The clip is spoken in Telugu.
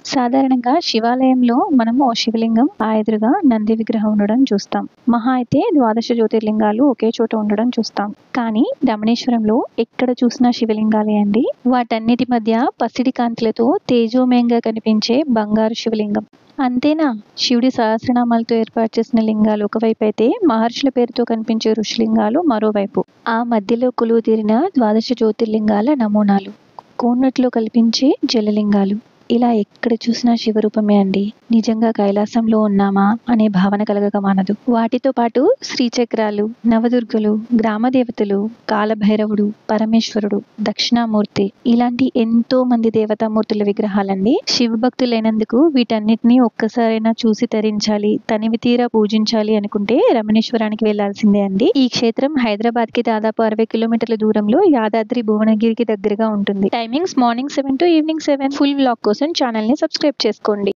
సాధారణంగా శివాలయంలో మనము ఓ శివలింగం, ఆ ఎదురుగా నంది విగ్రహం ఉండడం చూస్తాం. మహా అయితే ద్వాదశ జ్యోతిర్లింగాలు ఒకే చోట ఉండడం చూస్తాం. కానీ రమణేశ్వరంలో ఎక్కడ చూసినా శివలింగాలే అండి. వాటన్నిటి మధ్య పసిడి కాంతులతో తేజోమయంగా కనిపించే బంగారు శివలింగం. అంతేనా? శివుడి సహస్రనామాలతో ఏర్పాటు చేసిన లింగాలు ఒకవైపు అయితే, మహర్షుల పేరుతో కనిపించే ఋషిలింగాలు మరోవైపు. ఆ మధ్యలో కొలువుదీరిన ద్వాదశ జ్యోతిర్లింగాల నమూనాలు, కోన్నట్లో కల్పించే జలలింగాలు. ఇలా ఎక్కడ చూసినా శివరూపమే అండి. నిజంగా కైలాసంలో ఉన్నామా అనే భావన కలగక మానదు. వాటితో పాటు శ్రీచక్రాలు, నవదుర్గలు, గ్రామదేవతలు, కాలభైరవుడు, పరమేశ్వరుడు, దక్షిణామూర్తి ఇలాంటి ఎంతో మంది దేవతామూర్తుల విగ్రహాలండి. శివభక్తులైనందుకు వీటన్నిటినీ ఒక్కసారైనా చూసి తరించాలి, తనివి తీరా పూజించాలి అనుకుంటే రమణేశ్వరానికి వెళ్లాల్సిందే అండి. ఈ క్షేత్రం హైదరాబాద్ కి దాదాపు 60 కిలోమీటర్ల దూరంలో యాదాద్రి భువనగిరికి దగ్గరగా ఉంటుంది. Timings morning 7 to evening 7. Full vlog కోసం ఛానల్ ని సబ్స్క్రైబ్ చేసుకోండి.